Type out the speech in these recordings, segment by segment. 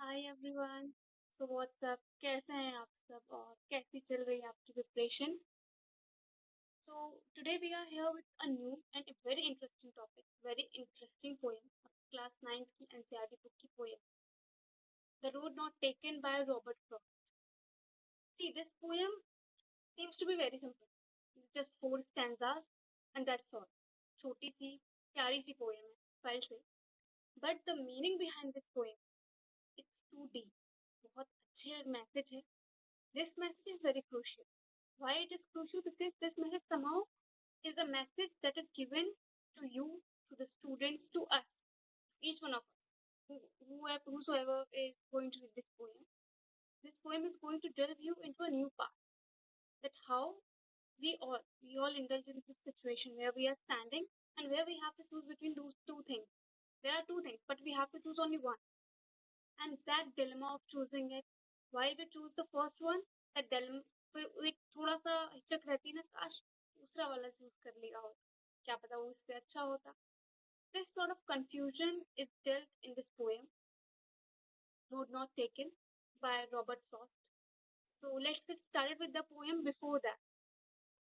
Hi everyone. So what's up, कैसे हैं आप सब और कैसी चल रही है आपकी preparation? So today we are here with a new and very interesting topic, very interesting poem, class 9 की एनसीईआरटी बुक की poem, the road not taken by Robert Frost. See this poem seems to be very simple, just four stanzas and that's all. छोटी सी प्यारी सी poem है, felt it, but the meaning behind this poem, it's too deep. बहुत अच्छे message है. This message is very crucial. Why it is crucial? Because this message somehow is a message that is given to you, to the students, to us, each one of us, whosoever is going to read this poem. This poem is going to delve you into a new path. That how we all indulge in this situation where we are standing and where we have to choose between those two things. There are two things, but we have to choose only one. And that dilemma of choosing it, while we choose the first one, that dilemma फिर एक थोड़ा सा हिचक रहती है ना, काश दूसरा वाला चूज कर लिया हो, क्या पता वो इससे अच्छा होता. This sort of confusion is dealt in this poem, Road Not Taken by Robert Frost. So let's get started with the poem. Before that,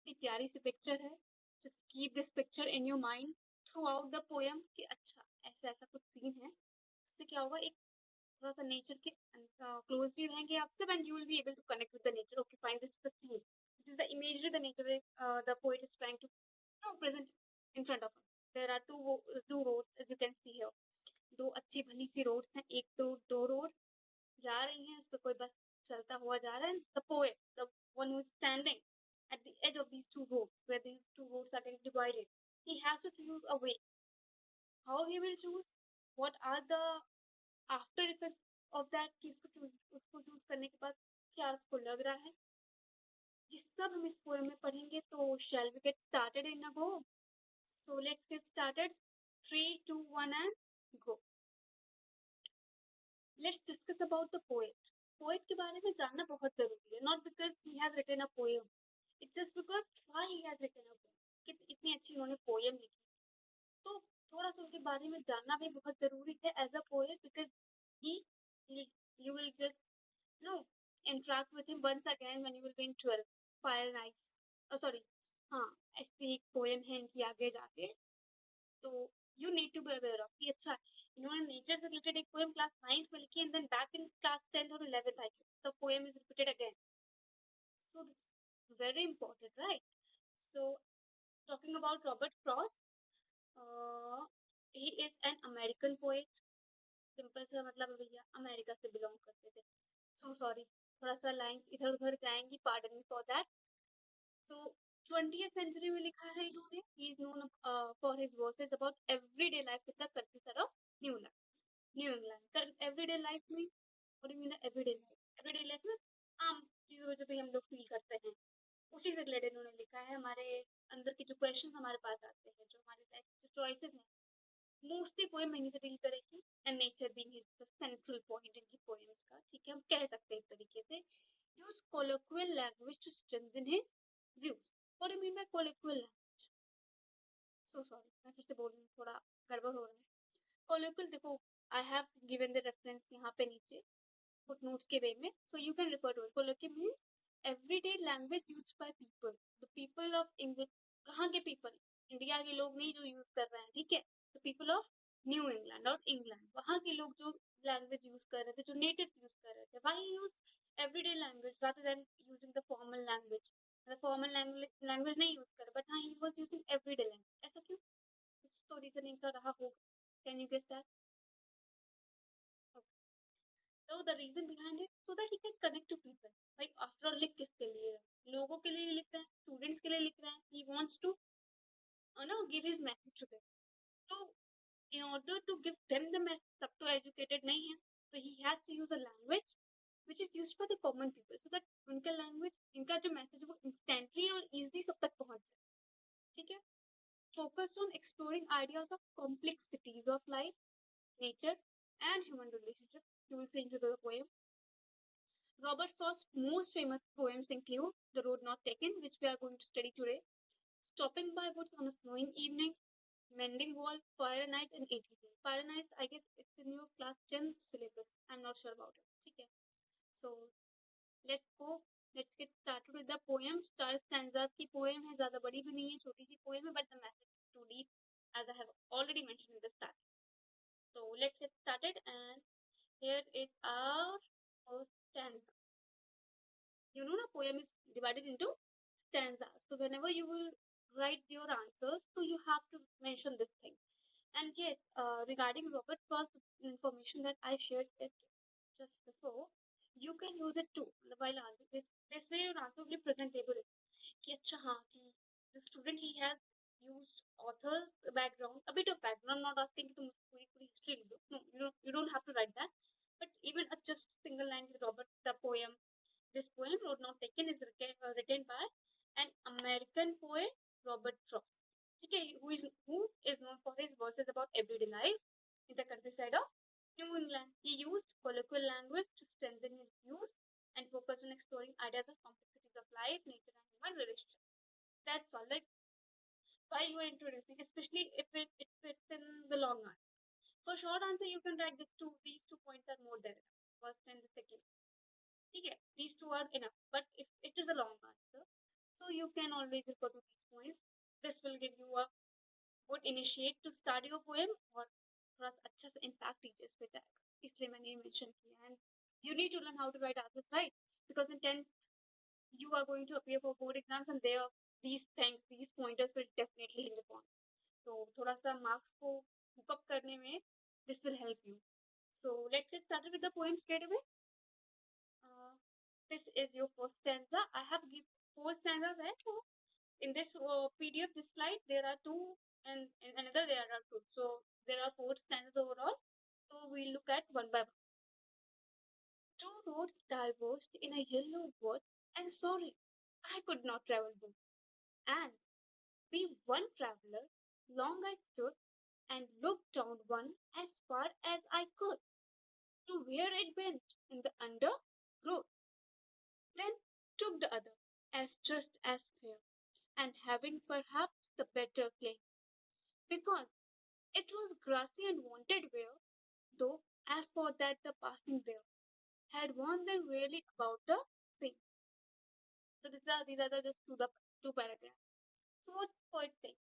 इतनी प्यारी सी पिक्चर है. Just keep this picture in your mind throughout the poem कि अच्छा ऐसा ऐसा कुछ scene है, उससे क्या होगा, एक थोड़ा सा नेचर के क्लोज भी रहेंगे आप सब and you will be able to connect with the nature. Okay fine, this is the scene, this is the imagery the nature the poet is trying to present in front of us. There are two roads as you can see here. दो अच्छी भली सी roads हैं, एक दो road जा रही हैं, उस पर कोई बस चलता हुआ जा रहा है. The poet, the one who is standing at the edge of these two roads, where these two roads are getting divided, he has to choose a way. How he will choose, what are the after effect of that कि उसको choose करने के बाद क्या उसको लग रहा है, ये सब हम इस पोएम में पढ़ेंगे. तो shall we get started in a go? So let's get started. 3 2 1 and go. Let's discuss about the poet. Poet के बारे में जानना बहुत जरूरी है, not because he has written a poem, it's just because why he has written a poem, कि इतनी अच्छी उन्होंने पोएम लिखी. तो थोड़ा सा उनके बारे में जानना भी बहुत जरूरी है as a poet, because he you will just no interact with him once again when you will be in 12th. Fire and Ice, oh sorry, हाँ, ऐसी एक पोएम है इनकी आगे जाके. तो you need to be aware of कि अच्छा इन्होंने नेचर से रिलेटेड एक पोएम क्लास 9th में लिखी and then back in class 10th और 11th आई the poem is repeated again. So this is very important, right? So talking about Robert Frost, he is an American poet. Simple सा मतलब है भैया America से belong करते थे. So sorry, थोड़ा सा लाइंस इधर उधर जाएंगी, pardon me for that. So 20th century में लिखा है इन्होंने. He is known for his verses about everyday life with the country of New England. Everyday life में what do you mean everyday life? Everyday life में आम चीजों जो भी हम लोग फील करते हैं, उसी से रिलेटेड उन्होंने लिखा है. हमारे अंदर के जो क्वेश्चन हमारे पास आते हैं, जो हमारे लाइफ के चॉइसेस हैं, मोस्टली पोएम वहीं से डील करेगी. And nature being his central point इनकी पोएम्स का, ठीक है, हम कह सकते हैं एक तरीके से. Use colloquial language to strengthen his views. What do you mean by colloquial language? So sorry, मैं फिर से बोल रही हूँ, थोड़ा गड़बड़ हो रहा है. colloquial देखो, I have given the reference यहाँ पे नीचे footnotes के वे में, so you can refer to it. colloquial means everyday language used by people, the people of English. कहाँ के people? इंडिया के लोग नहीं जो यूज कर रहे हैं, ठीक है. the people of new England और इंग्लैंड, वहाँ के लोग जो लैंग्वेज यूज कर रहे थे, जो नेटिव यूज कर रहे थे, why he used everyday language rather than using the formal language. the formal language नहीं यूज कर, but हाँ he was using everyday language. ऐसा क्यों? कुछ तो रीजनिंग का रहा होगा. can you guess that? okay. So the reason behind it, so that he can connect to people. Like after all, लिख किसके लिए है? लोगों के लिए लिख रहे हैं, स्टूडेंट्स के लिए लिख रहे हैं. he wants to give his message to them. So in order to give them the message, सब तो educated नहीं है, so he has to use a language which is used by the common people, so that उनका language, इनका जो message है वो instantly और easily सब तक पहुंच जाए, ठीक है. Focused on exploring ideas of complexities of life, nature and human relationships. You will see into the poem. Robert Frost's most famous poems include The Road Not Taken, which we are going to study today, Stopping by Woods on a Snowing Evening, Mending Wall, Fire and Ice, and ATC. Fire and Ice, I guess it's in your class 10 syllabus. I'm not sure about it. ठीक है, so let's get started with the poem. Star stanzas की poem है, ज़्यादा बड़ी भी नहीं है, छोटी सी poem है, but the message is too deep, as I have already mentioned in the start. So let's get started, and here is our first stanza. You know, the poem is divided into stanzas. So whenever you will write your answers, so you have to mention this thing. And yes, regarding Robert Frost information that I shared it just before, you can use it too while answering this. This way your answer will be presentable. कि अच्छा हाँ कि the student he has used author's background, a bit of background. I'm not asking कि तुम पूरी पूरी history लिख दो. No, you don't have to write that. But even a just single line with Robert the poem. This poem, Road Not Taken, is written by an American poet, Robert Frost. Okay, who is known for his verses about everyday life in the countryside of New England. He used colloquial language to strengthen his views and focus on exploring ideas of complexities of life, nature, and human relations. That's all. Like why you are introducing, especially if it fits in the long answer. For short answer, you can write these 2 points are more than enough. First and the second. Okay, these two are enough. But if it is a long answer, so you can always refer to these points. This will give you a good initiate to start your poem और थोड़ा सा अच्छा सा impact teachers पे जाएगा, इसलिए मैंने ये mention किया. And you need to learn how to write answers right, because in 10th you are going to appear for board exams, and there these pointers will definitely hit upon. So थोड़ा सा marks को hook up करने में this will help you. So let's get started with the poem straight away. This is your first stanza. I have give 4 stanzas there. So in this PDF, this slide, there are 2, and in another there are 2. So there are 4 stanzas overall. So we look at one by one. 2 roads diverged in a yellow wood, and sorry, I could not travel both. And be one traveler, long I stood and looked down one as far as I could to where it went in the undergrowth. Then took the other as just as fair, and having perhaps the better claim, because it was grassy and wanted wear, though as for that the passing there had warned them really about the same. So these are the just two paragraphs. So what's poet saying?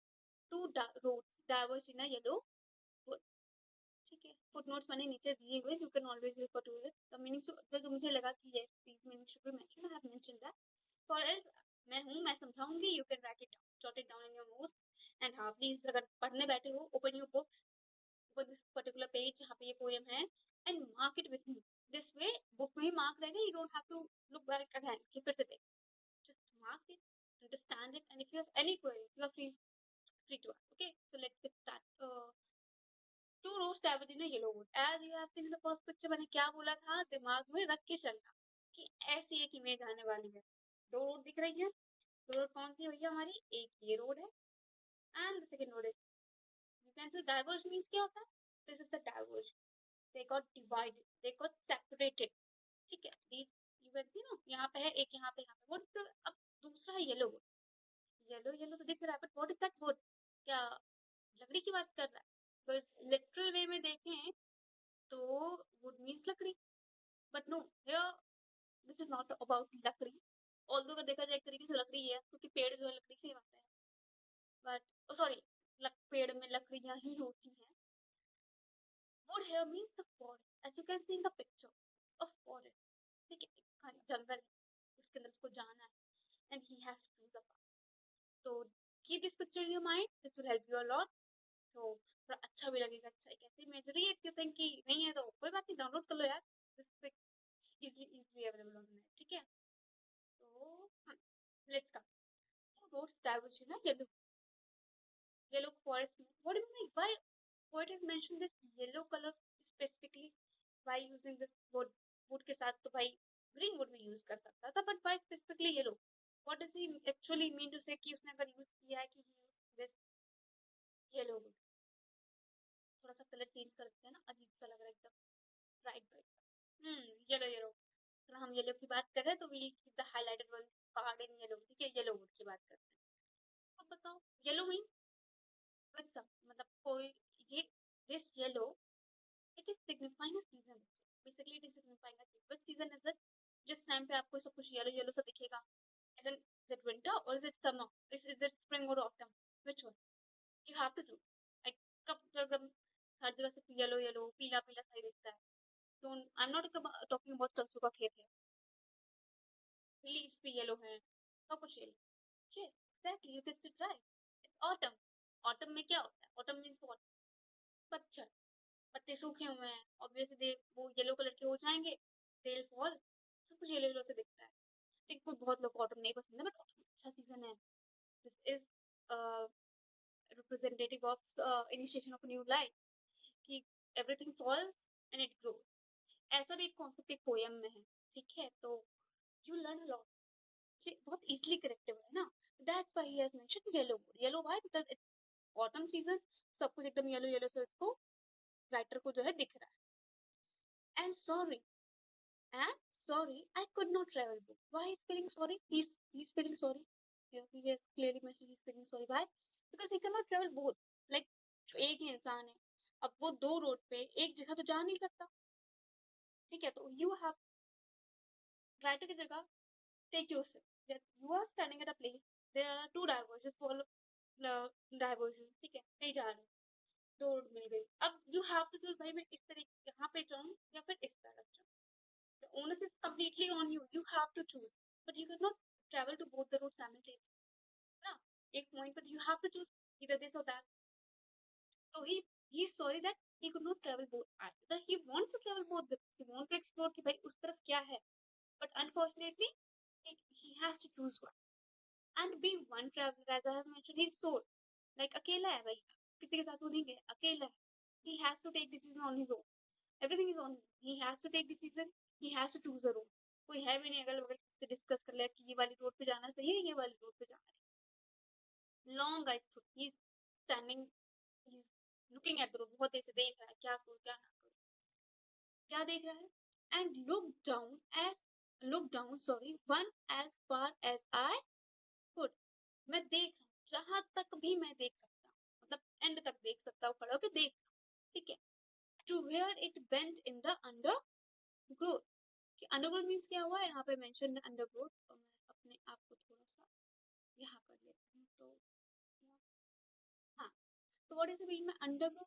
Roads diverge in a yellow wood. ठीक है, footnotes मैंने नीचे दिए हुए, you can always refer to it. The meaning तो मुझे लगा कि yes, these meanings should be mentioned. I have mentioned that. For else मैं समझाऊंगी, you can write it down, jot it down in your notes. And हाँ please अगर पढ़ने बैठे हो, open your books, open this particular page जहाँ पे ये poem है, and mark it with me. This way book में ही mark रहेगा, you don't have to look back again, keep it there. Just mark it, understand it, and if you have any queries, you are free to ask. Okay, so let's get started. 2 roads diverge in a yellow wood. As you have seen in the first picture, मैंने क्या बोला था, दिमाग में रख के चलना कि ऐसी एक इमेज आने वाली है. 2 रोड दिख रही है. 2 रोड कौन सी भैया हमारी? एक ये रोड है, and the second road is, you can say diverge means क्या होता है? This is the diverge. They got divided, they got separated. ठीक है, you can see ना, यहाँ पे है एक, यहाँ पे what is the, अब दूसरा है येलो वुड. येलो तो दिख रहा है, but what is that would? क्या लकड़ी की बात कर रहा है? तो लिटरल वे में देखें तो वुड मीन्स लकड़ी, but no, here this is not about लकड़ी. ऑल्दो अगर देखा जाए एक तरीके से लकड़ी है, क्योंकि पेड़ जो है लकड़ी से ही बनता है, बट सॉरी, पेड़ में लकड़ियां ही होती हैं. Wood here means the forest, as you can see in the picture, a forest. ठीक है, एक जंगल है, उसके अंदर उसको जाना है, and he has to choose a path. So keep this picture in your mind. This will help you a lot. So थोड़ा अच्छा भी लगेगा. अच्छा एक ऐसी इमेजरी है, if you think कि नहीं है तो कोई बात नहीं, डाउनलोड कर लो यार. This is easily available on net. ठीक है, तो let's come. Roads diverge in a yellow forest. What do you mean? Why poet has mentioned this yellow color specifically? Why using this wood के साथ तो भाई green wood भी use कर सकता था, but why specifically yellow? What does he actually mean to say कि उसने अगर use किया है कि he used this yellow wood? थोड़ा सा कलर चेंज कर देते हैं ना, अजीब सा लग रहा है एकदम ब्राइट ब्राइट. येलो. तो हम येलो की बात कर रहे हैं तो we keep the highlighted one part in yellow. ठीक है, येलो वुड की बात करते हैं. अब बताओ येलो मीन विद सम, मतलब कोई ये this yellow, it is signifying a season. Basically it is signifying a change. Which season is it? जिस टाइम पे आपको सब कुछ येलो येलो सा दिखेगा. And then is it winter or is it summer? Is it spring or autumn? Which one? You have to choose. Like कब अगर हर जगह से येलो येलो पीला पीला सा ही दिखता है. Don't, I'm not talking about सरसों का खेत है. लीव्स भी येलो है. सब कुछ yellow. Okay, exactly. You get it right. It's autumn. Autumn में क्या होता है? Autumn means what? पतझड़. पत्ते सूखे हुए हैं. Obviously they वो येलो कलर के हो जाएंगे. They'll fall. सब कुछ येलो येलो से दिखता है. ठीक, कुछ बहुत लोग ऑटम नहीं पसंद है, बट ऑटम अच्छा सीजन है. This is representative of initiation of a new life, कि everything falls and it grows. ऐसा भी एक कॉन्सेप्ट एक पोयम में है. ठीक है, तो you learn a lot. ये बहुत easily correctable है ना. That's why he has mentioned yellow. Yellow why? Because it's autumn season. सब कुछ एकदम येलो येलो से उसको राइटर को जो है दिख रहा है. And sorry, I could not travel book. Why he's feeling sorry? He's feeling sorry. Yeah, he has clearly mentioned he's feeling sorry. Why? Because he cannot travel both. Like एक ही इंसान है, अब वो दो रोड पे एक जगह तो जा नहीं सकता. ठीक है, तो you have राइटर की जगह take yourself that you are standing at a place. There are two diversions. Follow the diversion. ठीक है, कहीं जा रहे हो, दो रोड मिल गई. अब you have to choose भाई मैं इस तरीके यहाँ पे जाऊँ या फिर इस तरफ जाऊँ. The onus is completely on you. You have to choose. But you cannot travel to both the roads simultaneously. ना? एक point पर you have to choose either this or that. So he's sorry that he could not travel both. Either he wants to travel both. He wants to explore कि भाई उस तरफ क्या है. But unfortunately, he has to choose one. And being one traveler, as I have mentioned, he's sole. Like अकेला है भाई. किसी के साथ वो नहीं गया. अकेला है. He has to take decision on his own. Everything is on him. He has to take decision. He has to choose a road. कोई है भी नहीं अगल बगल से डिस्कस कर लिया कि ये वाली रोड पे जाना सही है, ये वाली रोड पे जाना है. Long eyes through he is standing, he is looking at the road. बहुत ऐसे देख रहा है क्या करूँ क्या ना करूँ. क्या देख रहा है? And look down sorry one as far as I could. मैं देख रहा हूँ जहां तक भी मैं देख सकता हूँ, मतलब एंड तक देख सकता हूँ, खड़ा होकर देख. ठीक है. To where it bent in the undergrowth. कि अंडरग्रोथ मीन्स क्या हुआ है यहाँ पे मेंशन अंडरग्रोथ. और मैं अपने आप को थोड़ा सा यहाँ कर लेती हूँ. तो हाँ, तो व्हाट इज द मीनिंग में undergrowth?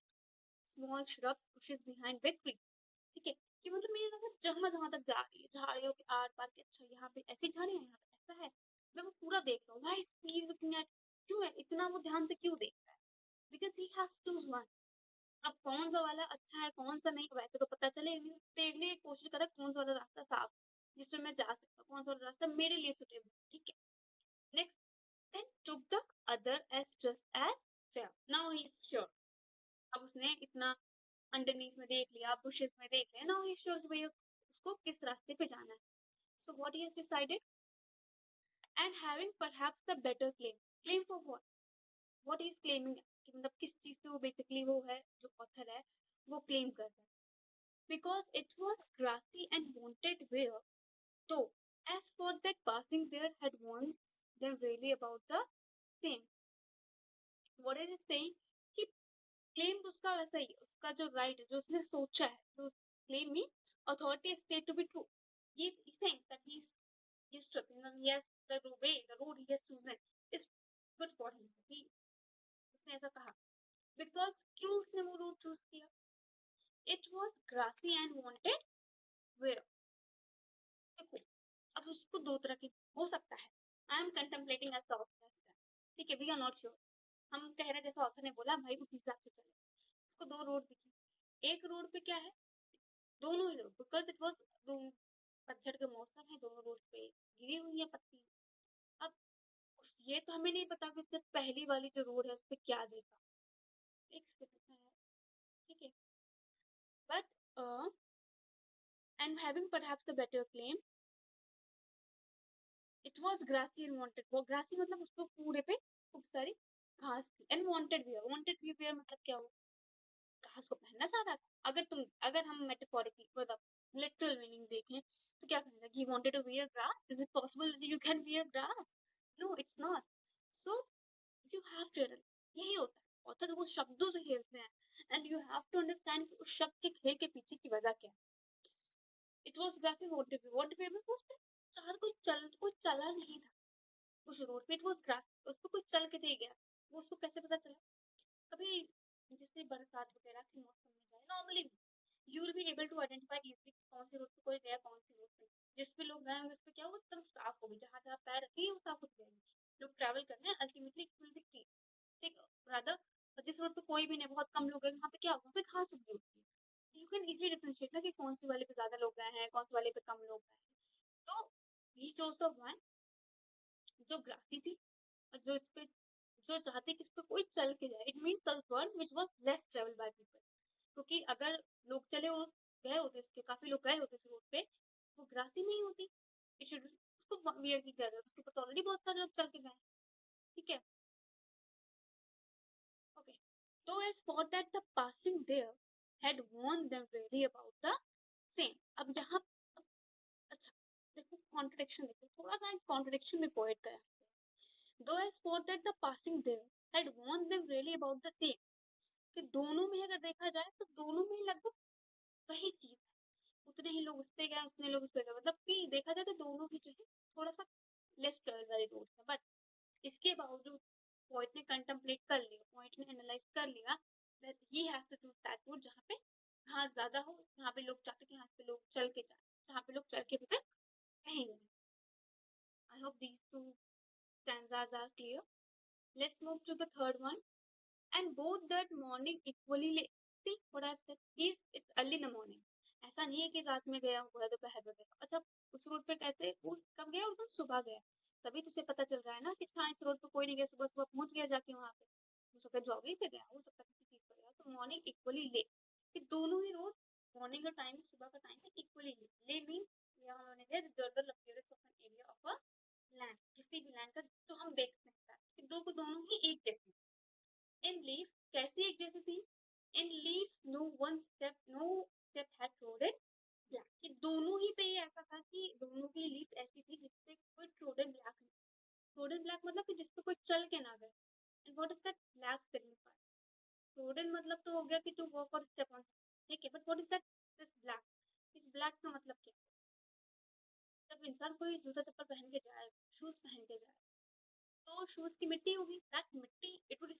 Small shrubs bushes behind big trees. ठीक है, कि मतलब मेरी नजर जहां जहां तक जा रही है झाड़ियों के आर पार के. अच्छा यहाँ पे ऐसी झाड़ियां, यहाँ पे ऐसा है, मैं वो पूरा देख रहा हूँ. Why is he looking at? क्यों है इतना वो ध्यान से क्यों देख रहा है? Because he has to choose one. अब कौन सा वाला अच्छा है कौन सा नहीं, वैसे तो पता चले, देखने की कोशिश करें कौन सा वाला रास्ता साफ जिसमें मैं जा सकता हूँ, कौन सा वाला रास्ता मेरे लिए सुटेबल. ठीक है. Next, then took the other as just as fair. Now he is sure. अब उसने इतना अंडरनीथ में देख लिया, बुशेस में देख लिया. Now he is sure कि भाई उसको किस रास्ते पे जाना है. So what he has decided, and having perhaps the better claim. Claim for what? What he is claiming, कि मतलब किस चीज पे वो बेसिकली वो है जो ऑथर है वो क्लेम कर रहा है. Because it was grassy and wanted where, though as for that passing there had warned them really about the same. What is it saying? कि क्लेम तो उसका वैसा ही है, उसका जो राइट है जो उसने सोचा है, तो क्लेम में authority state to be true. He is saying that he's tripping and he has the road he has chosen is good for him. उसने ऐसा कहा. Because क्यों उसने वो road choose किया? It was grassy and wanted where. देखो, अब उसको दो तरह की हो सकता है. I am contemplating as the author. ठीक है, वी आर नॉट श्योर. हम कह रहे हैं जैसा ऑथर ने बोला भाई उसी हिसाब से चले. उसको दो रोड दिखी. एक रोड पे क्या है, दोनों ही रोड, बिकॉज इट वॉज पतझड़ का मौसम है, दोनों रोड पे गिरी हुई है पत्ती. अब ये तो हमें नहीं पता कि उसने पहली वाली जो रोड है उस पर क्या देखा. एक सेकंड है. ठीक है. But and having perhaps the better claim, it was grassy and wanted. वो ग्रासी मतलब उस पर पूरे पे खूब सारी घास थी. एंड वांटेड वियर मतलब क्या हुआ, घास को पहनना चाह रहा था. अगर हम मेटाफोरिकली मतलब लिटरल मीनिंग देखें तो क्या कहना है, he wanted to wear grass. Is it possible that you can wear grass? No, it's not. So you have to, यही होता है ऑथर वो शब्दों से खेलते हैं. And you have to understand उस शब्द के खेल के पीछे की वजह क्या है. It was grassy what famous उस पे चार कोई चला नहीं था उस रोड पे, इट वॉज ग्रास, उस पर कोई चल के नहीं गया। वो उसको कैसे पता चला? कभी जैसे बरसात वगैरह के मौसम में जाए normally, you will be able to identify easily कौन सी रोड पे कोई गया, कौन सी रोड पे जिस पे लोग गए होंगे उस पे क्या वो एकदम साफ होगी, जहाँ जहाँ पैर रखिए वो साफ हो जाएंगे। लोग ट्रैवल कर रहे हैं ultimately it will be clean. ठीक, रादर जिस रोड पे कोई भी नहीं, बहुत कम लोग हैं, वहाँ पे क्या होगा, वहाँ पे घास उगी होती है। यू कैन इजीली डिफरेंशिएट ना कि कौन सी वाले पे ज्यादा लोग गए हैं, कौन सी वाले पे कम लोग गए हैं। तो ही चोज द वन जो ग्रासी थी, और जो इस पे जो चाहते कि इस पे कोई चल के जाए, it mean the one which was less travel by people. क्योंकि अगर लोग चले हो गए होते, इसके काफी लोग गए होते इस रोड पे, वो ग्रासी नहीं होती। इट शुड उसको वियर की कर रहे उसके ऊपर ऑलरेडी बहुत सारे लोग चल के गए। ठीक है, ओके। तो I spot that the passing there had warned them really about the same। अब यहाँ, अच्छा देखो कॉन्ट्रडिक्शन, देखो थोड़ा सा कॉन्ट्रडिक्शन में पोएट का है। Though I spot that the passing there had warned them really about the same। कि दोनों में अगर देखा जाए तो दोनों में लगभग वही चीज है, उतने ही लोग उस पे गए, उतने लोग उस पे गए, मतलब कि देखा जाए तो दोनों ही जो है थोड़ा सा लेस ट्रेवल वाली रोड है। बट इसके बावजूद पॉइंट ने कंटेम्पलेट कर लिया, पॉइंट ने एनालाइज कर लिया that he has to choose that road जहाँ पे घास ज्यादा हो, जहाँ पे लोग चाहते कि यहाँ पे लोग चल के जाए, जहाँ पे लोग चल के भी तक कहीं नहीं। I hope these two stanzas are clear। Let's move to the third one। And both that morning equally late। See what I've said is it's early in the morning। ऐसा नहीं है कि रात में गया हुआ है, दोपहर में गया। अच्छा, उस रोड पे कैसे वो कब गया, उस दिन सुबह गया, तभी तुझे पता चल रहा है ना कि हाँ इस रोड पे कोई नहीं गया, सुबह सुबह पहुंच गया जाके वहां पे। हो सकता है जॉगिंग पे गया, हो सकता है किसी चीज पे गया। तो मॉर्निंग इक्वली लेट, कि दोनों ही रोड, मॉर्निंग का टाइम है, सुबह का टाइम है, इक्वली लेट। ले मीन यहाँ उन्होंने दिया general appearance of an area of a land, किसी भी लैंड का जो हम देख सकते हैं कि दो को दोनों ही एक जैसे। इन लीफ कैसी एक जैसी थी? In leaf no step had trodden black, कि दोनों ही पे ये ऐसा था कि दोनों की लीफ ऐसी थी जिसपे कोई ट्रोडन ब्लैक नहीं। ट्रोडन ब्लैक मतलब कि जिसपे कोई चल के ना गए। And what is that black signify? Trodden मतलब तो हो गया कि टू वॉक और स्टेप ऑन, ठीक है, but what is that this black? इस ब्लैक का मतलब क्या? जब इंसान कोई जूता चप्पल पहन के जाए, शूज पहन के जाए, तो शूज की मिट्टी होगी, दैट मिट्टी इट वुड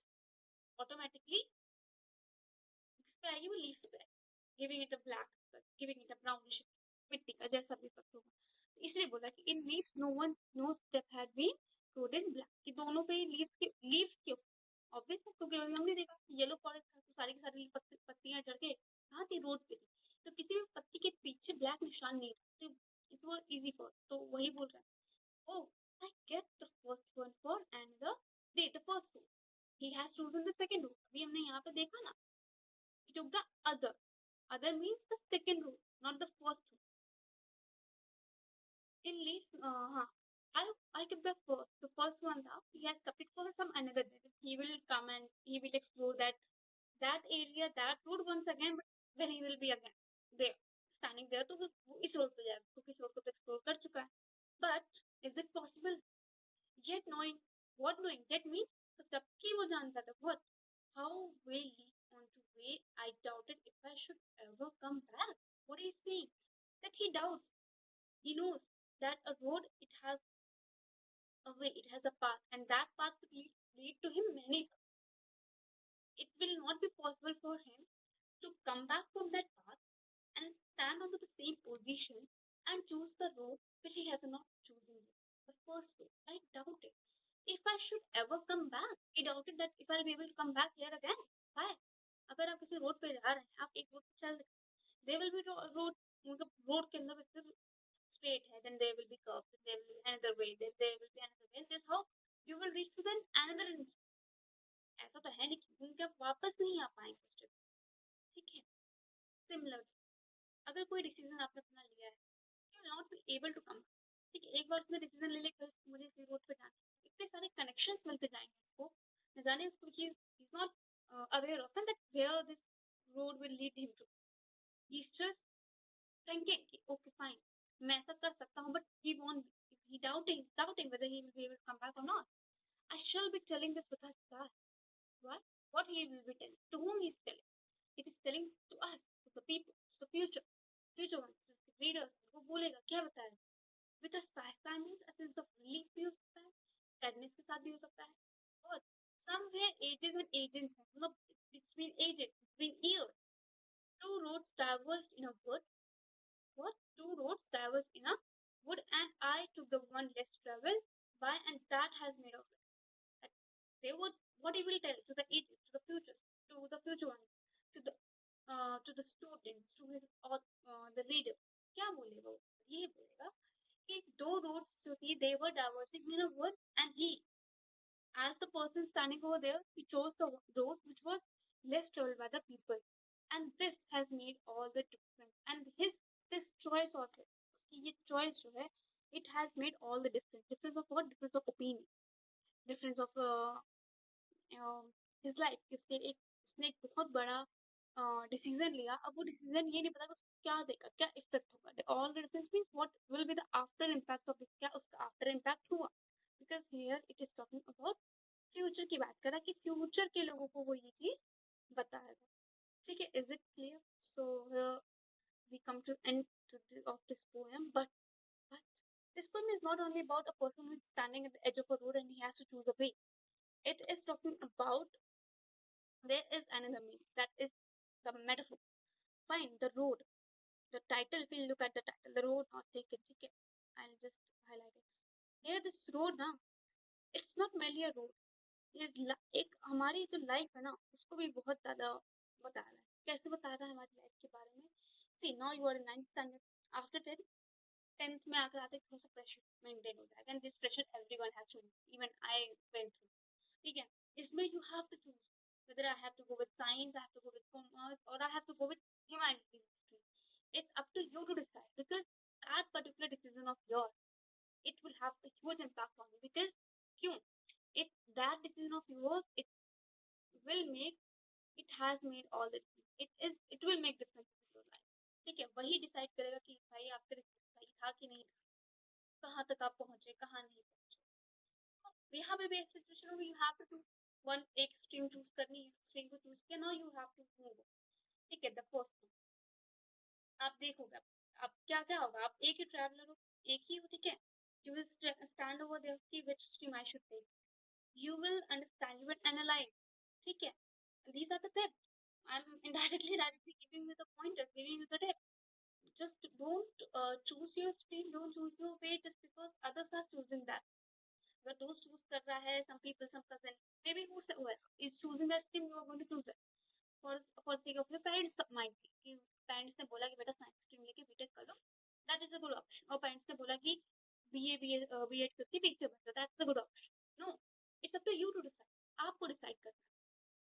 ऑटोमेटिकली जिसपे आएगी वो लीव्स पे, giving it a black, giving it a brownish, मिट्टी का जैसा भी फर्क होगा। इसलिए बोला कि in leaves no step had been trodden black, कि दोनों पे लीव्स के ऑब्वियस है, क्योंकि अभी हमने देखा येलो फॉरेस्ट था तो सारी की सारी पत्तियां झड़ के कहाँ थी, रोड पे थी। तो किसी भी पत्ती के पीछे ब्लैक निशान नहीं था, तो इट वाज इजी फॉर, तो वही बोल रहा है। Oh I get the first one for and the first route, he has chosen the second route. अभी हमने यहाँ पे देखा ना, he took the other, other means the second route, not the first route। In leaves, हाँ, I kept the first one now, he has kept it for some another day, he will come and he will explore that area, that route once again, but when he will be again there standing there, तो वो इस road पे जाएगा क्योंकि इस road को तो explore कर चुका है। But is it possible? Yet knowing, what knowing? That means तो जबकि वो जानता था what, how will he on to way? I doubted if I should ever come back। What is he saying? That he doubts. He knows that a road it has a way, it has a path, and that path could lead to him many. It will not be possible for him to come back from that path and stand onto the same position and choose the road which he has not chosen yet, the first way। I doubt it if I should ever come back। he doubted that if I'll be able to come back here again। why? अगर आप किसी road पे जा रहे हैं, आप एक road पे चल रहे हैं, there will be road, मतलब रोड के अंदर सिर्फ straight है, then there will be curves, then there will be another way, then there will be another way, this how you will reach to then another instance। ऐसा तो है नहीं कि घूम के आप वापस नहीं आ पाएंगे उस जगह। ठीक है, सिमिलर अगर कोई डिसीजन आपने अपना लिया है, you will not be able to come. ठीक है, एक बार उसने डिसीजन ले लिया मुझे इसी रोड पे जाना है, इतने सारे कनेक्शंस मिलते जाएंगे उसको, न जाने उसको he is not aware of that where this road will lead him to. He is just thinking कि ओके फाइन मैं ऐसा कर सकता हूँ, but he won't, he doubting whether he will be able to come back or not। I shall be telling this with us that what he will be telling, to whom he is telling, it is telling to us, to the people, to the future ones, to reader वो बोलेगा क्या बताया with simultaneous sense of relief भी हो सकता है, sadness के साथ भी हो सकता है, और समवेयर एजेस एंड एजेंट्स है, मतलब between ages between years two roads diverged in a wood. What? Two roads diverged in a wood, and I took the one less traveled by, and that has made of it. They would what he will tell to the ages, to the futures, to the future ones, to the students, to his the reader. क्या बोलेगा वो? ये बोलेगा कि दो roads जो थी they were diverging in a wood, and he, as the person standing over there, he chose the road which was less traveled by the people, and this has made all the difference. And his this choice of it, उसकी ये choice जो है, it has made all the difference. Difference of what? Difference of opinion. Difference of his life. कि उसने एक बहुत बड़ा decision लिया. अब वो डिसीजन ये नहीं पता कि उसको क्या देगा, क्या इफेक्ट होगा. All the difference means what will be the after impact of it. क्या उसका after impact हुआ. Because here it is talking about future की बात करा कि फ्यूचर के लोगों को वो ये चीज बताएगा. ठीक है, is it clear? So we come to end of this poem, but this poem is not only about a person who is standing at the edge of a road and he has to choose a way. It is talking about there is another meaning, that is the metaphor. Fine, the road, the title, if we look at the title, the road not taken. Okay, I'll just highlight it here. This road now, it's not merely a road. एक हमारी जो life है ना उसको भी बहुत ज्यादा बता रहा है. कैसे बता रहा है हमारी लाइफ के बारे में? See now you are in 9th standard. After 10th में आकर आते थोड़ा सा प्रेशर मेंटेन हो जाएगा, and this pressure everyone has to, even I went through. ठीक है, इसमें you have to choose whether I have to go with science, I have to go with commerce, or I have to go with humanities stream. It's up to you to decide, because that particular decision of yours, it will have a huge impact on you. Because क्यों? If that decision of yours, will make it has made all the difference. It will make difference in your life. ठीक है, वही decide करेगा कि भाई आपका research सही था कि नहीं था, कहाँ तक आप पहुंचे, कहाँ नहीं पहुंचे. तो यहाँ पे भी ऐसी सिचुएशन होगी, you have to choose one. एक स्ट्रीम चूज करनी है, स्ट्रीम को चूज किया, now you have to move. ठीक है, द फर्स्ट आप देखोगे अब क्या क्या होगा. आप एक ही ट्रैवलर हो, एक ही हो. ठीक है, you will stand over there कि which stream I should take. You will understand, you will analyze. ठीक है, these are the tips. I'm directly giving you the pointers, giving you the tips. Just don't choose your stream, don't choose your way just because others are choosing that. अगर दोस्त choose कर रहा है, some people, some cousin, maybe whoever is choosing that stream, you are going to choose it. For sake of your parents might be कि parents ने बोला कि बेटा साइंस स्ट्रीम लेके बीटेक कर लो, that is a good option. और parents ने बोला कि बीएड करके टीचर बन जाओ, that's a good option. No, it's up to you to decide. आपको डिसाइड करना है.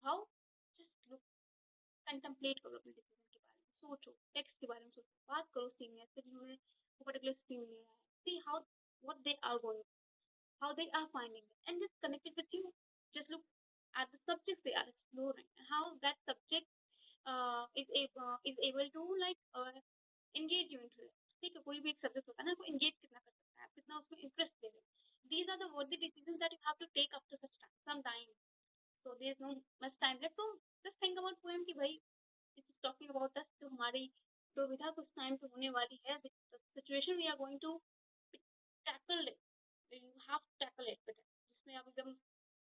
हाउ? जस्ट लुक, कंटेम्पलेट करो अपने डिसीजन के बारे में, सोचो, टेक्स्ट के बारे में सोचो, बात करो सीनियर से जिन्होंने वो पर्टिकुलर स्ट्रीम लिया है. See how what they are going, how they are finding it, and just connect it with you. Just look at the subjects they are exploring and how that subject is able to like engage you into it. ठीक है, कोई भी एक subject होता है ना, वो engage कितना कर सकता है, आप कितना उसमें इंटरेस्ट दे रहे हो. These are the worthy decisions that you have to take after such time, some time. So there is no much time left. So just think about poem कि भाई it is talking about us, जो हमारी दुविधा कुछ time पे होने वाली है, with the situation we are going to tackle it. You have to tackle it with it. जिसमें आप एकदम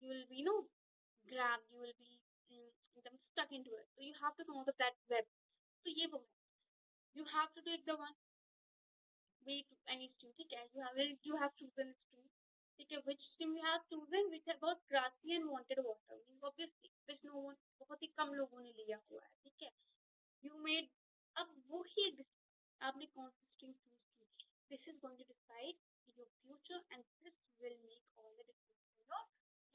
you will be grabbed, you will be एकदम stuck into it. So you have to come out of that web. तो ये वो है. You have to take the one way to any stream. ठीक है, you have chosen a stream. ठीक है, which stream you have chosen, which was grassy and wanted water, means obviously which no one, बहुत ही कम लोगों ने लिया हुआ है. ठीक है, you made, अब वो ही एक आपने कौन सी स्ट्रीम चूज की, this is going to decide your future, and this will make all the difference in your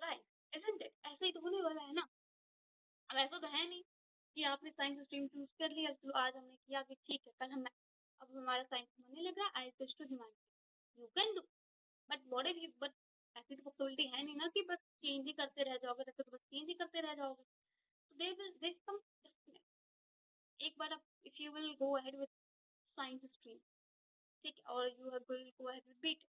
life, isn't it? ऐसा ही तो होने वाला है ना. अब ऐसा तो है नहीं कि आपने साइंस स्ट्रीम चूज कर लिया, चलो आज हमने किया कि ठीक है कल हम अब हमारा साइंस मन नहीं लग रहा, I switch to humanity. You can do, but what if you, but ऐसी तो पॉसिबिलिटी है नहीं ना कि बस चेंज ही करते रह जाओगे, तब तो बस चेंज ही करते रह जाओगे. तो दे विल दे सम एक बार अब if you will go ahead with science stream, ठीक, और you have will go ahead with beat,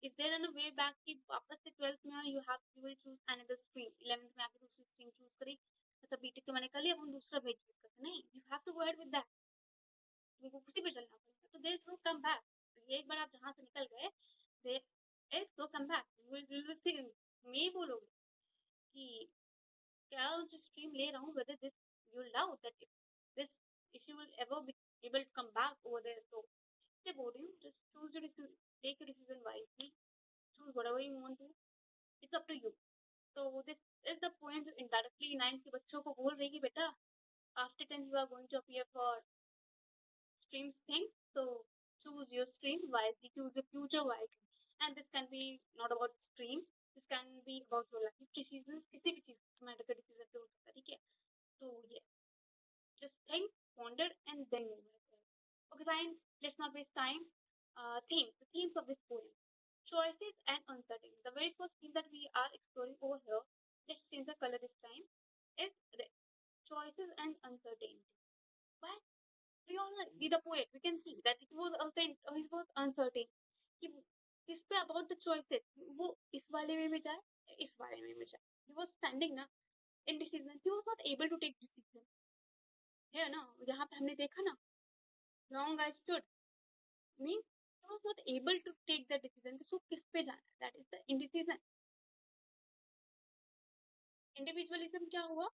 is there an way back कि वापस से 12th में you will choose another stream, 11th में आके दूसरी स्ट्रीम चूज करी, अच्छा बीटेक तो मैंने कर लिया, अब हम दूसरा वेज चूज करते नहीं, you have to go ahead with that. तुमको उसी पे चलना पड़ेगा. तो there is no come back. एक बार आप जहाँ से निकल गए, there is no come back. You will think, मैं बोलोगे कि क्या जो स्ट्रीम ले रहा हूँ, whether this you love that if you will ever be able to come back over there, so they बोल रही हूँ, just choose your decision, take your decision wisely, choose whatever you want to, it's up to you. So this is the point जो indirectly 9 के बच्चों को बोल रही है कि बेटा after 10 you are going to appear for stream thing, so choose your stream wisely, choose your future wisely. And this can be not about stream, this can be about your life decisions, किसी भी चीज matter का decision पे हो सकता है, ठीक है? तो ये just think, ponder, and then move ahead. Okay, fine. Let's not waste time. The themes of this poem: choices and uncertainty. The very first theme that we are exploring over here, let's change the color this time, is red. Choices and uncertainty. Why? We all read the poet. We can see that he was uncertain. कि इस पे about the choices. वो इस वाले में जाए, इस वाले में जाए. He was standing ना indecision. He was not able to take decision. है ना? यहाँ पे हमने देखा ना, long I stood means he was not able to take the decision. So किस पे जाना? That is the indecision. Individualism क्या हुआ?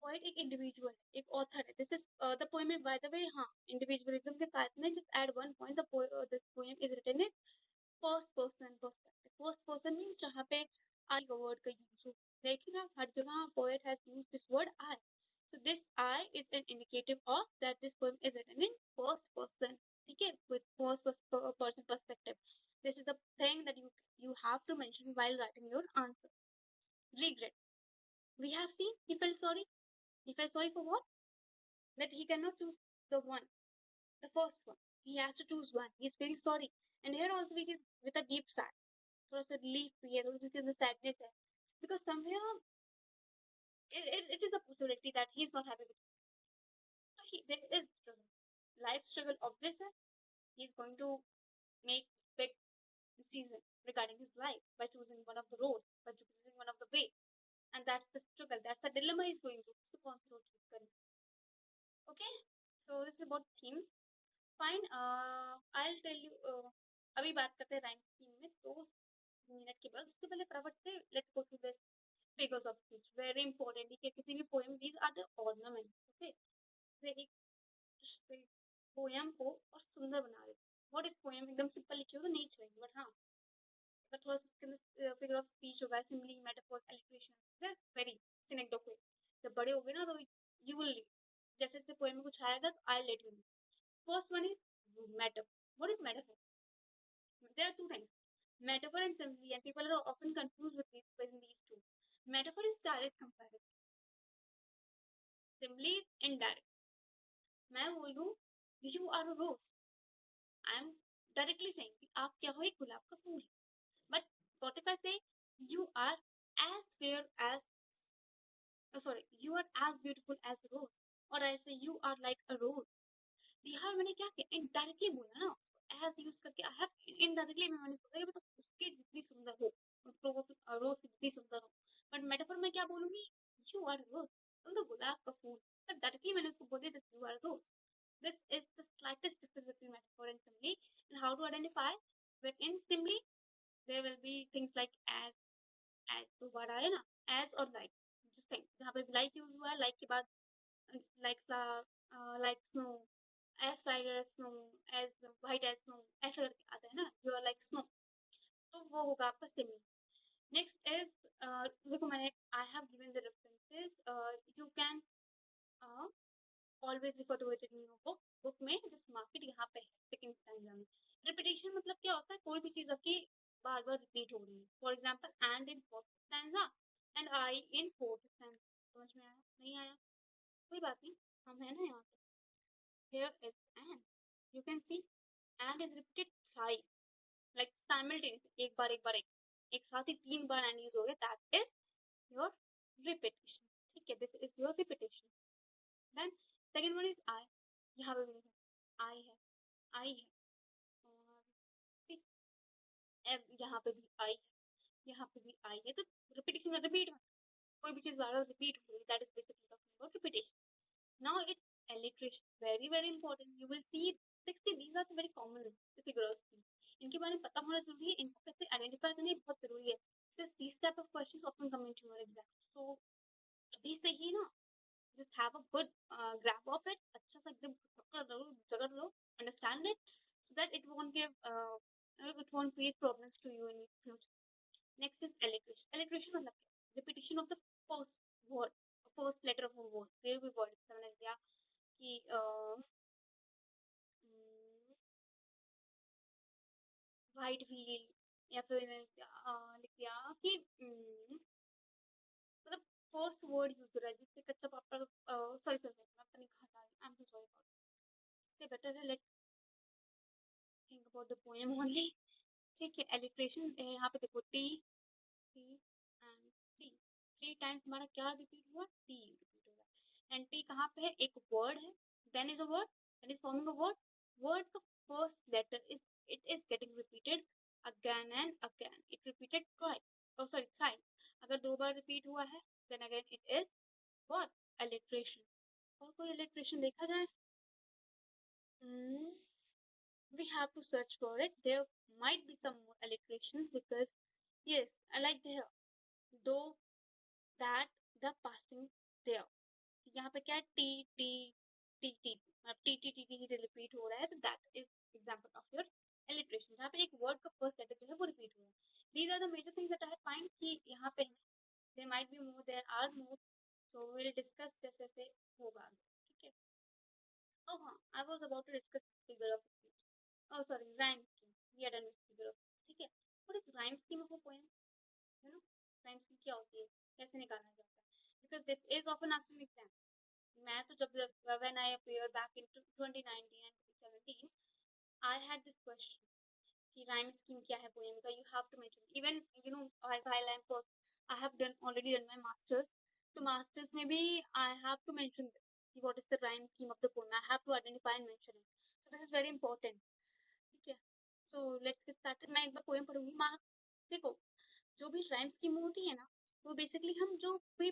पोएट एक इंडिविजुअल है, एक ऑथर है. This is the poem is by the way, हाँ, इंडिविजुअलिज्म के साथ में just add one point, this poem is written in first person perspective. First person means जहाँ पे आई का वर्ड का यूज हो. देखिए ना, हर जगह poet has used this word I. So this I is an indicative of that this poem is written in first person. Okay, with person perspective. This is the thing that you have to mention while writing your answer. Regret. We have seen he felt sorry. He felt sorry for what? That he cannot choose the one, the first one. He has to choose one. He is feeling sorry. And here also it is with a deep sigh. थोड़ा सा relief भी है, थोड़ी सी sadness है. Because somewhere it is a possibility that he is not happy with it. So there is struggle. Life struggle obvious है. He is going to make big decision regarding his life by choosing one of the roads, by choosing one of the way. And that's the struggle, that's the dilemma he's going through. So कौन सी road choose करें? Okay, so this is about themes. Fine, I'll tell you. अभी बात करते हैं rhyme scheme में 2 minute के बाद. उससे पहले फटाफट से let's go through this figures of speech. Very important है कि किसी भी poem, these are the ornaments. Okay, से एक poem को और सुंदर बना रहे. What if poem एकदम simple लिखी हो तो नहीं चलेगी, but हाँ, अगर थोड़ा सा इसके अंदर figure of speech होगा, simile, metaphor, alliteration, that's very synecdoche way. जब बड़े हो गए ना तो you will जैसे जैसे poem में कुछ आएगा तो I'll let you know. First one is metaphor. What is metaphor? There are two things, metaphor and simile, and people are often confused with these two. Metaphor is direct comparison. Simile is indirect. मैं बोल दूं you are a rose. I am directly saying कि आप क्या हो, एक गुलाब का फूल. But what if I say you are as fair as, sorry, you are as beautiful as a rose, or I say you are like a rose. यहाँ मैंने क्या किया, इनडायरेक्टली बोला ना, एज यूज करके. आई हैव इनडायरेक्टली मैंने सोचा कि मतलब उसके जितनी सुंदर हो, रोज जितनी सुंदर हो. बट मेटाफर में क्या बोलूंगी, यू आर रोज, तुम तो गुलाब का फूल. तो डायरेक्टली मैंने उसको बोल दिया you are rose. This is the slightest difference between metaphor and simile. And how to identify? In simile, there will be things like as. तो वर्ड आया ना, as और like. Just think, जहाँ पे like यूज हुआ है, like के बाद like like snow, as white as snow, as white as snow, ऐसा करके आता है ना, you are like snow. तो वो होगा आपका simile. Next is देखो मैंने I have given the references. You can always refer to it in your book में. just mark it यहाँ पे है second stanza में. Repetition मतलब क्या होता है, कोई भी चीज आपकी बार बार repeat हो रही है. For example, and in first stanza and I in fourth stanza. समझ में आया? नहीं आया कोई बात नहीं, हम है ना यहाँ पे. Here is and. You can see and is repeated thrice, like simultaneously, एक साथ ही 3 बार and use हो गया. That is your repetition. ठीक है, this is your repetition. Then second one is I. यहाँ पे भी I है, I है, और यहाँ पे भी I है, यहाँ पे भी I है. तो repetition repeat, कोई भी चीज बार बार repeat हो रही है, that is basically talking about repetition. Now it's alliteration, very important. You will see, these are the very common figures. इनके बारे में पता होना जरूरी है, इनको कैसे आइडेंटिफाई करना बहुत जरूरी है. These type of questions often come into your exam. So अभी से ही ना just have a good grab of it. अच्छा सा एकदम पकड़ लो, जगड़ लो, understand it, so that it won't create problems to you in future. Next is alliteration. Alliteration मतलब क्या? Repetition of the first word, first letter of a word. कोई भी word समझ गया कि वाइट व्हील, या फिर लिख दिया कि मतलब फर्स्ट वर्ड यूज हो रहा है, जिससे कच्चा पापड़, सॉरी मैं अपनी खाता I am so sorry for, इससे बेटर है let's think about the poem only. ठीक है, एलिट्रेशन यहाँ पे देखो, T T and T, 3 times हमारा क्या रिपीट हुआ, टी रिपीट हुआ. एंड टी कहाँ पे है, एक वर्ड है, then is a word, then is forming a word. Word का first letter is, it is getting repeated again and again. It repeated twice. Oh, sorry, thrice. अगर 2 बार repeat हुआ है, then again it is what? Alliteration. और कोई alliteration देखा जाए? We have to search for it. There might be some more alliterations because yes, I like the though, that, the, passing, there. यहाँ पे क्या है, T T T T, T T T T repeat हो रहा है, तो that is example of your alliteration. जहाँ पे एक वर्ड का फर्स्ट लेटर जो है वो रिपीट हो रहा है. These are the major things that I have find कि यहाँ पे there might be more, there are more, so we will discuss जैसे जैसे होगा. ठीक है. Oh हाँ, I was about to discuss figure of speech. Oh sorry, rhyme scheme. We are done with figure of speech. ठीक है. What is rhyme scheme of a poem? You know, rhyme scheme क्या होती है, कैसे निकालना जाता है? Because this is often asked in exam. मैं तो जब when I appeared back in 2019 and 2017, I had this question कि rhyme scheme क्या है poem का, you have to mention. Even you know while I have already done my masters, so masters में भी I have to mention this, what is the rhyme scheme of the poem. I have to identify and mention it. So this is very important. ठीक है. So let's get started. मैं एक बार poem पढ़ूंगी. देखो, जो भी rhyme scheme होती है ना, वो basically हम जो कोई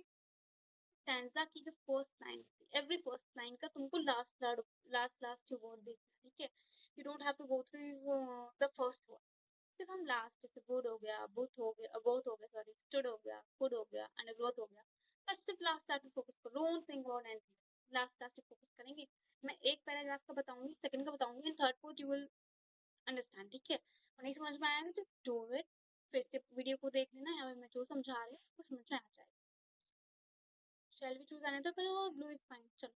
स्टैंजा की जो फर्स्ट लाइन होती है, एवरी फर्स्ट लाइन का तुमको लास्ट वर्ड देखना है. ठीक है. You don't have to go through the first word. सिर्फ हम लास्ट, जैसे वुड हो गया, बुथ हो गया, बोथ हो गया, सॉरी, स्टूड हो गया, कुड हो गया, एंड ग्रोथ हो गया, बस सिर्फ लास्ट पे फोकस करो. Don't think about anything. Last पे फोकस करेंगे. मैं एक पैराग्राफ का बताऊंगी, सेकंड का बताऊंगी, and third fourth you will understand. ठीक है. और नहीं समझ में आया ना, जस्ट डू इट. फिर से वीडियो को देख लेना, या मैं जो समझा रही हूँ वो समझ में आ जाएगा. Shall we choose another color or blue is fine? चलो.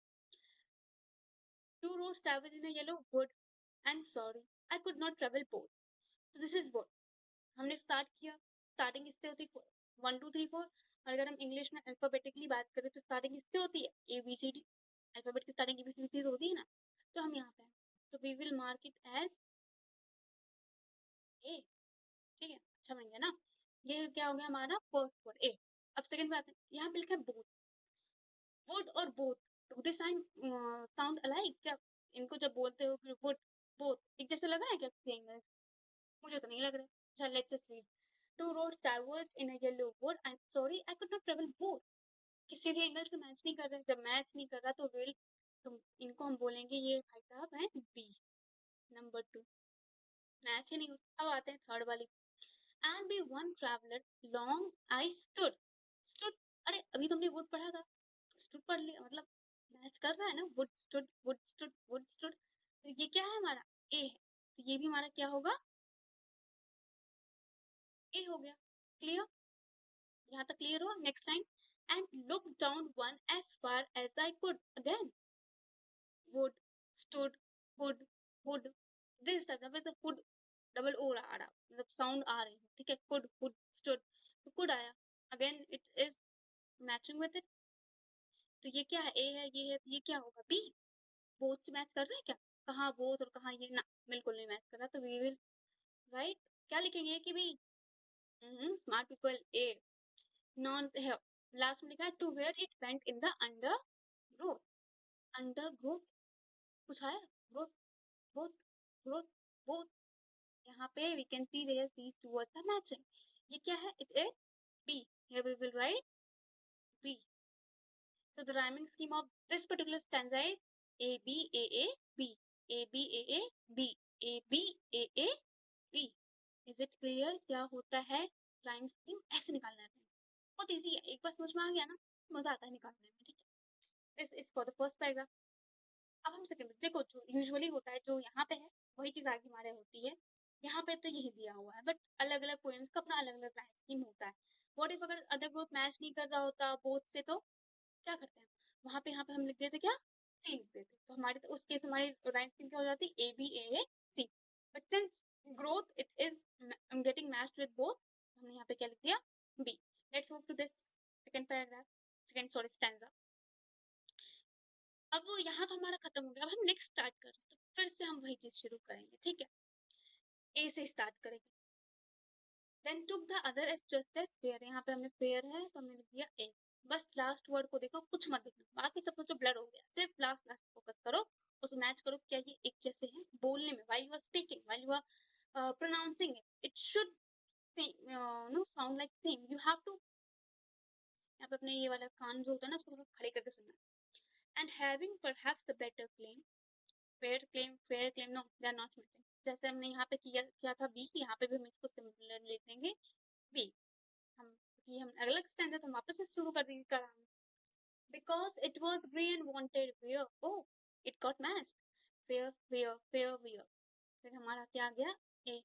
Two roads travel in a yellow wood and sorry, I could not travel both. So this is what हमने स्टार्ट किया. स्टार्टिंग इससे होती है 1 2 3 4. और अगर हम इंग्लिश में अल्फाबेटिकली बात करें तो स्टार्टिंग इससे होती है ABCD. अल्फाबेट की स्टार्टिंग ABCD होती है ना, तो हम यहाँ पे हैं. तो we will mark it as A. ठीक है, अच्छा बन गया ना. ये क्या हो गया हमारा फर्स्ट वर्ड ए. अब सेकंड बात है, यहाँ पे लिखा है बोथ. वुड और both, do they sound alike क्या? इनको जब बोलते हो कि वुड बोथ एक जैसे लग रहा है क्या सेइंग में? मुझे तो नहीं लग रहा है. चल let's just read. Two roads diverged in a yellow wood and sorry I could not travel both. किसी भी एंगल से मैच नहीं कर रहा है. जब मैच नहीं कर रहा तो विल, तुम इनको हम बोलेंगे ये भाई साहब है बी. नंबर 2, मैच ही नहीं होता. अब आते हैं थर्ड वाली. And be one traveller long I stood. Stood, अरे अभी तुमने वुड पढ़ा था, स्टूड पढ़ लिया, मतलब मैच कर रहा है ना. Would stood would stood would stood. तो ये क्या है हमारा ए है, तो ये भी हमारा क्या होगा, ए हो गया. क्लियर? यहाँ तक क्लियर हुआ? Next line. And look down one as far as I could. Again wood stood wood wood. This the wood double O आ रहा, मतलब साउंड आ रही है. ठीक है. कुड वुड स्टूड, तो कुड आया. Again it is matching with it. तो ये क्या है, ए है, ये है, तो ये क्या होगा, बी. बोथ से मैच कर रहा है क्या? कहाँ बोथ और कहाँ ये ना, बिल्कुल नहीं मैच कर रहा. तो वी विल राइट क्या लिखेंगे कि बी. Smart people A. नॉन है लास्ट में लिखा है to where it went in the undergrowth. Undergrowth कुछ आया, ग्रोथ ग्रोथ ग्रोथ बोथ. यहाँ पे we can see there these two words are matching. ये क्या है, it is B. Here we will write B. So the rhyming scheme of this particular stanza is A B A A B A B A A B A B A A B. Is it clear क्या होता है? Rhyme scheme ऐसे निकालना है, बहुत easy है, एक बार समझ में आ गया ना, मजा आता है निकालने में, ठीक है। This is for the first paragraph. अब हम सेकंड, देखो जो यूजुअली होता है, जो यहाँ पे है वही चीज आगे हमारे होती है, यहाँ पे तो यही दिया हुआ है, बट अलग अलग पोएम्स का अपना अलग अलग राइम स्कीम होता है। व्हाट इफ अगर अदर ग्रुप मैच नहीं कर रहा होता बोथ से, तो क्या करते हैं, वहां पे यहाँ पे हम लिख देते क्या, सी लिख देते, तो हमारे उस केस हमारी राइम स्कीम क्या हो जाती, A B A C. But since growth it is getting matched with both, हमने यहाँ पे क्या लिख दिया, B. Let's move to this second paragraph, second sorry stanza. अब वो यहाँ तो हमारा खत्म हो गया, अब हम नेक्स्ट स्टार्ट कर रहे हैं, तो फिर से हम वही चीज शुरू करेंगे, ठीक है, ए से स्टार्ट करेंगे। Then took the other as just as fair, यहाँ पे हमने फेयर है तो हमने लिख दिया ए। बस लास्ट वर्ड को देखो, कुछ मत देखना, बाकी सब कुछ ब्लर हो गया, सिर्फ लास्ट लास्ट फोकस करो, उसे मैच करो, क्या ये एक जैसे हैं बोलने में, while you are speaking, while you are pronouncing it should no sound like same, you have to यहाँ पे अपने ये वाला कान जो होता है ना उसको खड़े करके सुनना है। And having perhaps the better claim, fair claim no they are not matching, जैसे हमने यहाँ पे किया था बी, यहाँ पे भी हम इसको सिमिलर ले लेंगे बी। हम ये हम अलग स्टैंडर्ड हम वापस से शुरू कर देंगे कराना, because it was grey and wanted wear, oh it got matched, fair wear, फिर हमारा क्या आ गया ए।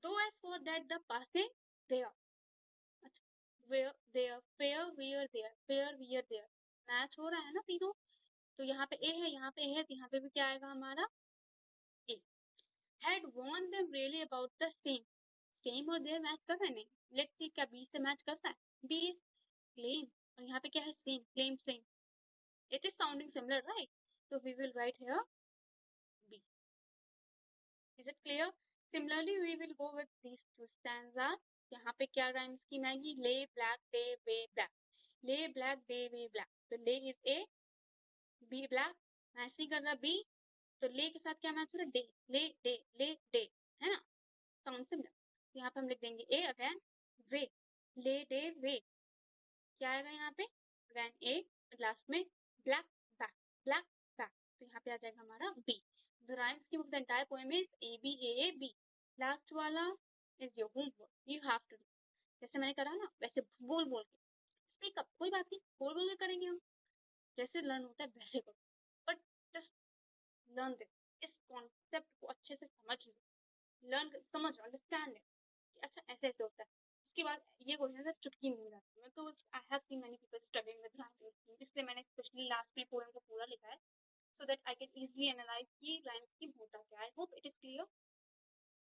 though as for that the passing there, अच्छा where there fair wear there match हो रहा है ना तीनों, तो यहाँ पे ए है, यहाँ पे ए है, तो यहाँ पे भी क्या आएगा हमारा ए। had warned them really about the same और देयर मैच कर रहे हैं, नहीं, लेट्स सी क्या बी से मैच करता है, बी इज क्लेम और यहाँ पे क्या है same, claim same, it is sounding similar right, so we will write here B. Is it clear? Similarly we will go with these two stanzas. यहाँ पे क्या राइम स्कीम आएगी, lay black day way black, lay black day way black, तो lay is A, B black match नहीं कर रहा B, तो ले के साथ क्या मैच हो रहा है, डे ले डे, है ना, साउंड सिमिलर, यहाँ पे हम लिख देंगे ए अगेन वे, ले डे वे, क्या आएगा यहाँ पे अगेन ए, लास्ट में ब्लैक बैक, तो यहाँ पे आ जाएगा हमारा B. The rhyme scheme of the entire poem is A B A A B. Last वाला is your homework. You have to do. जैसे मैंने करा ना वैसे बोल बोल के स्पीक अप, कोई बात नहीं बोल बोल के करेंगे हम, जैसे लर्न होता है वैसे करो, बट जस्ट लर्न दिस, इस कॉन्सेप्ट को अच्छे से समझ लो, लर्न समझ अंडरस्टैंड है कि अच्छा ऐसे ऐसे होता है। उसके बाद ये क्वेश्चन है चुटकी नहीं जाती, मैं तो I have seen many people struggling with writing scheme, इसलिए मैंने स्पेशली लास्ट में पोएम को पूरा लिखा है, so that I can easily analyze कि rhyme scheme होता क्या है। I hope it is clear.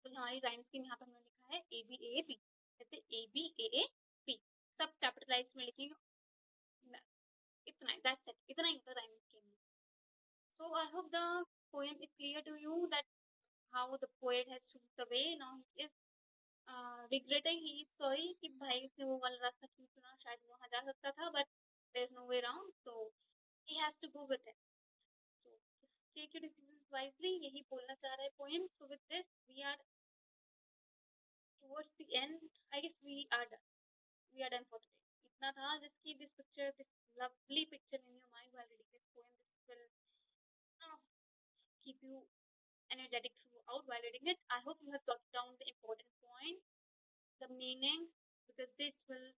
तो हमारी rhyme scheme यहाँ पर हमने लिखा है A B A A B, जैसे A B A A B सब कैपिटलाइज में लिखेंगे, इतना that's it, इतना ही होता है rhyme scheme में। So I hope the poem is clear to you that how the poet has chosen away. Now he is regretting, he is sorry कि भाई उसने वो वाला रास्ता क्यों चुना, शायद वहाँ जा सकता था, but there is no way around, so he has to go with it. So just take your decisions wisely, यही बोलना चाह रहा है poem. So with this we are towards the end. I guess we are done. We are done for today. इतना था, just keep this picture, this lovely picture in your mind while reading this poem. This will keep you energetic throughout while reading it. I hope you have got down the important point, the meaning, because this will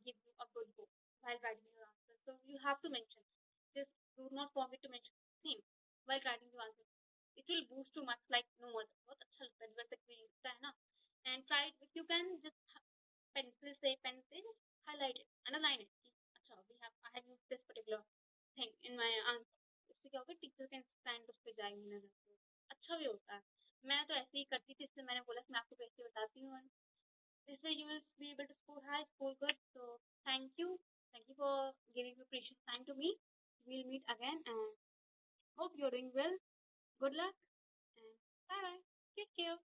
give you a good book while writing your answer. So you have to mention. Just do not forget to mention theme while writing your answer. It will boost you much like no other. बहुत अच्छा लगता है जैसे कि लिखता है ना. And try it if you can just pencil से just highlight it, underline it. अच्छा I have used this particular thing in my answer. इससे क्या होगा टीचर के स्टैंड उस पर जाएंगे नजर, अच्छा भी होता है। मैं तो ऐसे ही करती थी, इसलिए मैंने बोला कि मैं आपको कैसे बताती हूँ। This way you will be able to score high, score good. So thank you for giving your precious time to me. We'll meet again and hope you're doing well. Good luck and bye bye. Take care.